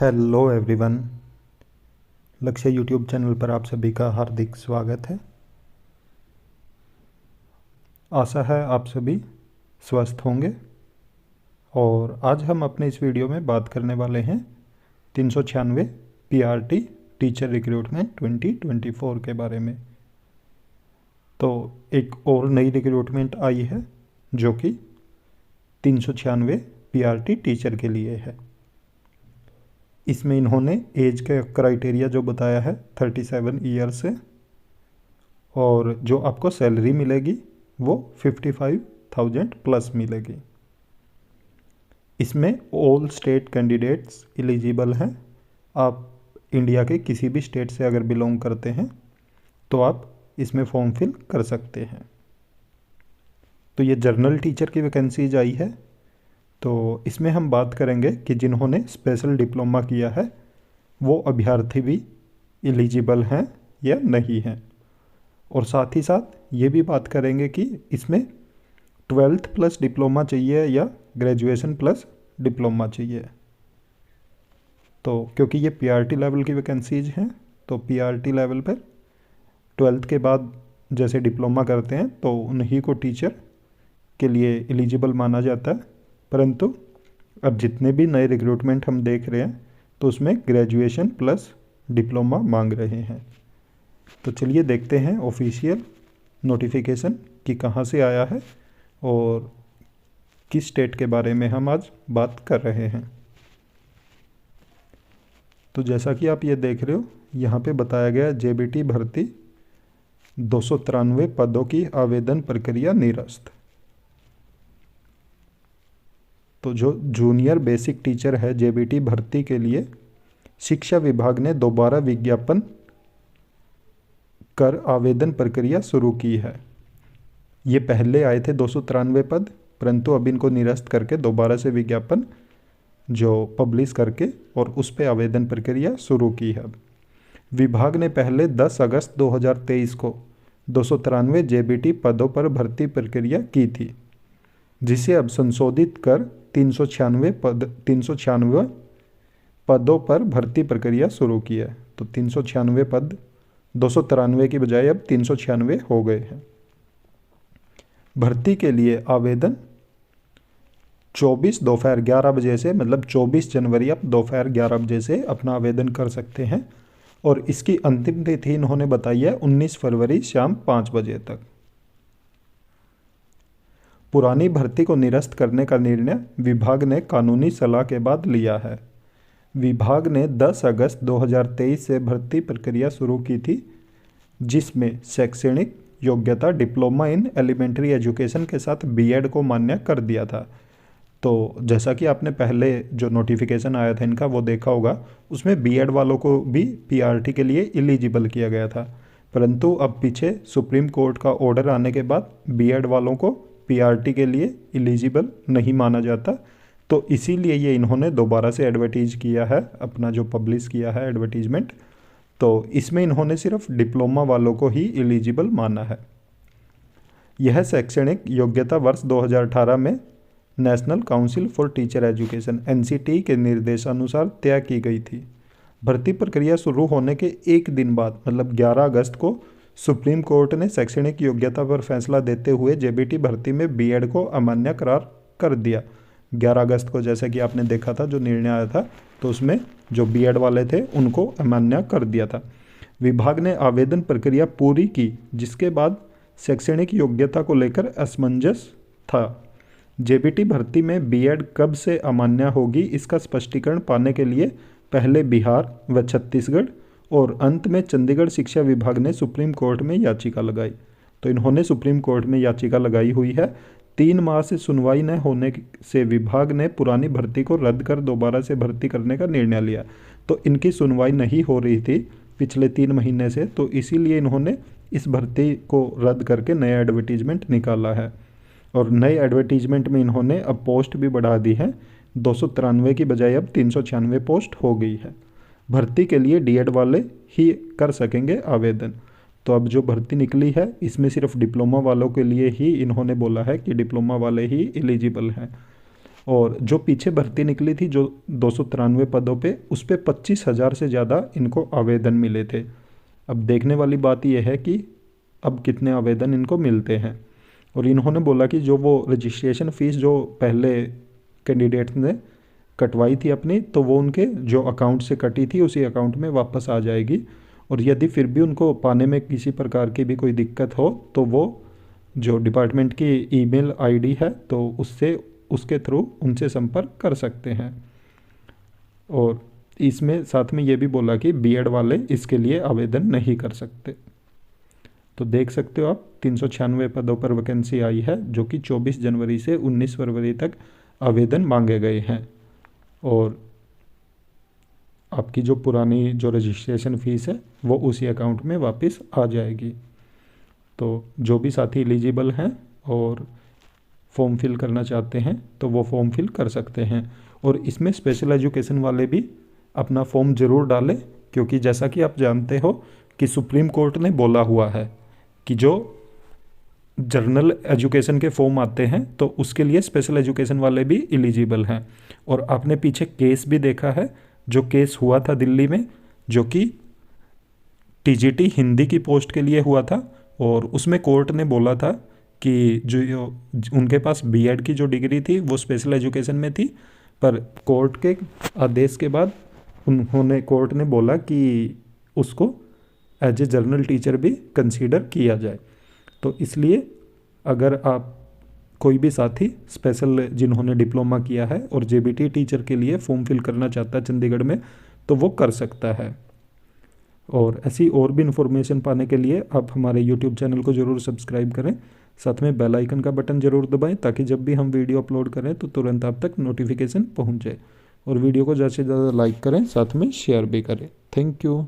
Hello everyone. लक्ष्य YouTube channel पर आप सभी का हार्दिक स्वागत है। आशा है आप सभी स्वस्थ होंगे। और आज हम अपने इस वीडियो में बात करने वाले हैं 396 पीआरटी टीचर रिक्रूटमेंट 2024 के बारे में। तो एक और नई रिक्रूटमेंट आई है जो कि 396 पीआरटी टीचर के लिए है। इसमें इन्होंने एज का क्राइटेरिया जो बताया है 37 ईयर्स से, और जो आपको सैलरी मिलेगी वो 55,000 प्लस मिलेगी। इसमें ऑल स्टेट कैंडिडेट्स एलिजिबल हैं। आप इंडिया के किसी भी स्टेट से अगर बिलोंग करते हैं तो आप इसमें फॉर्म फिल कर सकते हैं। तो ये जर्नल टीचर की वैकेंसीज आई है। तो इसमें हम बात करेंगे कि जिन्होंने स्पेशल डिप्लोमा किया है वो अभ्यर्थी भी एलिजिबल हैं या नहीं हैं। और साथ ही साथ ये भी बात करेंगे कि इसमें 12th प्लस डिप्लोमा चाहिए या ग्रेजुएशन प्लस डिप्लोमा चाहिए। तो क्योंकि ये पीआरटी लेवल की वैकेंसीज हैं तो पीआरटी लेवल पर 12th के बाद जैसे डिप्लोमा करते हैं तो उन्हीं को टीचर के लिए एलिजिबल माना जाता है। परंतु अब जितने भी नए रिक्रूटमेंट हम देख रहे हैं तो उसमें ग्रेजुएशन प्लस डिप्लोमा मांग रहे हैं। तो चलिए देखते हैं ऑफिशियल नोटिफिकेशन कि कहाँ से आया है और किस स्टेट के बारे में हम आज बात कर रहे हैं। तो जैसा कि आप ये देख रहे हो यहाँ पे बताया गया जेबीटी भर्ती 293 पदों की आवेदन प्रक्रिया निरस्त। तो जो जूनियर बेसिक टीचर है जेबीटी भर्ती के लिए शिक्षा विभाग ने दोबारा विज्ञापन कर आवेदन प्रक्रिया शुरू की है। ये पहले आए थे 293 पद, परंतु अब इनको निरस्त करके दोबारा से विज्ञापन जो पब्लिश करके और उस पर आवेदन प्रक्रिया शुरू की है। विभाग ने पहले 10 अगस्त 2023 को 293 जेबीटी पदों पर भर्ती प्रक्रिया की थी, जिसे अब संशोधित कर 396 पदों पर भर्ती प्रक्रिया शुरू की है। तो 396 पद 293 की बजाय अब 396 हो गए हैं। भर्ती के लिए आवेदन 24 दोपहर 11 बजे से, मतलब 24 जनवरी आप दोपहर 11 बजे से अपना आवेदन कर सकते हैं। और इसकी अंतिम तिथि इन्होंने बताई है 19 फरवरी शाम 5 बजे तक। पुरानी भर्ती को निरस्त करने का निर्णय विभाग ने कानूनी सलाह के बाद लिया है। विभाग ने 10 अगस्त 2023 से भर्ती प्रक्रिया शुरू की थी, जिसमें शैक्षणिक योग्यता डिप्लोमा इन एलिमेंट्री एजुकेशन के साथ बीएड को मान्य कर दिया था। तो जैसा कि आपने पहले जो नोटिफिकेशन आया था इनका वो देखा होगा, उसमें बीएड वालों को भी पीआरटी के लिए एलिजिबल किया गया था। परंतु अब पीछे सुप्रीम कोर्ट का ऑर्डर आने के बाद बीएड वालों को पीआरटी के लिए एलिजिबल नहीं माना जाता। तो इसीलिए ये इन्होंने दोबारा से एडवर्टीज किया है, अपना जो पब्लिश किया है एडवर्टीजमेंट। तो इसमें इन्होंने सिर्फ डिप्लोमा वालों को ही एलिजिबल माना है। यह शैक्षणिक योग्यता वर्ष 2018 में national council for teacher education NCT के निर्देशानुसार तय की गई थी। भर्ती प्रक्रिया शुरू होने के एक दिन बाद, मतलब 11 अगस्त को सुप्रीम कोर्ट ने शैक्षणिक योग्यता पर फैसला देते हुए जेबीटी भर्ती में बीएड को अमान्य करार कर दिया। 11 अगस्त को जैसा कि आपने देखा था जो निर्णय आया था, तो उसमें जो बीएड वाले थे उनको अमान्य कर दिया था। विभाग ने आवेदन प्रक्रिया पूरी की, जिसके बाद शैक्षणिक योग्यता को लेकर असमंजस था। जेबीटी भर्ती में बीएड कब से अमान्य होगी इसका स्पष्टीकरण पाने के लिए पहले बिहार व छत्तीसगढ़ और अंत में चंडीगढ़ शिक्षा विभाग ने सुप्रीम कोर्ट में याचिका लगाई। तो इन्होंने सुप्रीम कोर्ट में याचिका लगाई हुई है। 3 माह से सुनवाई न होने से विभाग ने पुरानी भर्ती को रद्द कर दोबारा से भर्ती करने का निर्णय लिया। तो इनकी सुनवाई नहीं हो रही थी पिछले 3 महीने से, तो इसीलिए इन्होंने इस भर्ती को रद्द करके नया एडवर्टीजमेंट निकाला है। और नए एडवर्टीजमेंट में इन्होंने अब पोस्ट भी बढ़ा दी है, 293 की बजाय अब 396 पोस्ट हो गई है। भर्ती के लिए डीएड वाले ही कर सकेंगे आवेदन। तो अब जो भर्ती निकली है इसमें सिर्फ डिप्लोमा वालों के लिए ही इन्होंने बोला है कि डिप्लोमा वाले ही एलिजिबल हैं। और जो पीछे भर्ती निकली थी जो 293 पदों पे, उस पे 25,000 से ज़्यादा इनको आवेदन मिले थे। अब देखने वाली बात यह है कि अब कितने आवेदन इनको मिलते हैं। और इन्होंने बोला कि जो वो रजिस्ट्रेशन फ़ीस जो पहले कैंडिडेट्स ने कटवाई थी अपनी, तो वो उनके जो अकाउंट से कटी थी उसी अकाउंट में वापस आ जाएगी। और यदि फिर भी उनको पाने में किसी प्रकार की भी कोई दिक्कत हो तो वो जो डिपार्टमेंट की ईमेल आईडी है तो उसके थ्रू उनसे संपर्क कर सकते हैं। और इसमें साथ में ये भी बोला कि बीएड वाले इसके लिए आवेदन नहीं कर सकते। तो देख सकते हो आप 396 पदों पर वैकेंसी आई है, जो कि 24 जनवरी से 19 फरवरी तक आवेदन मांगे गए हैं। और आपकी जो पुरानी जो रजिस्ट्रेशन फ़ीस है वो उसी अकाउंट में वापस आ जाएगी। तो जो भी साथी एलिजिबल हैं और फॉर्म फिल करना चाहते हैं तो वो फॉर्म फिल कर सकते हैं। और इसमें स्पेशल एजुकेशन वाले भी अपना फॉर्म ज़रूर डालें, क्योंकि जैसा कि आप जानते हो कि सुप्रीम कोर्ट ने बोला हुआ है कि जो जनरल एजुकेशन के फॉर्म आते हैं तो उसके लिए स्पेशल एजुकेशन वाले भी एलिजिबल हैं। और आपने पीछे केस भी देखा है, जो केस हुआ था दिल्ली में, जो कि टीजीटी हिंदी की पोस्ट के लिए हुआ था। और उसमें कोर्ट ने बोला था कि जो उनके पास बीएड की जो डिग्री थी वो स्पेशल एजुकेशन में थी, पर कोर्ट के आदेश के बाद कोर्ट ने बोला कि उसको एज ए जर्नल टीचर भी कंसीडर किया जाए। तो इसलिए अगर आप कोई भी साथी स्पेशल जिन्होंने डिप्लोमा किया है और जेबीटी टीचर के लिए फॉर्म फिल करना चाहता है चंडीगढ़ में, तो वो कर सकता है। और ऐसी और भी इन्फॉर्मेशन पाने के लिए आप हमारे यूट्यूब चैनल को ज़रूर सब्सक्राइब करें, साथ में बेल आइकन का बटन ज़रूर दबाएं, ताकि जब भी हम वीडियो अपलोड करें तो तुरंत आप तक नोटिफिकेशन पहुंच जाए। और वीडियो को ज़्यादा से ज़्यादा लाइक करें, साथ में शेयर भी करें। Thank you.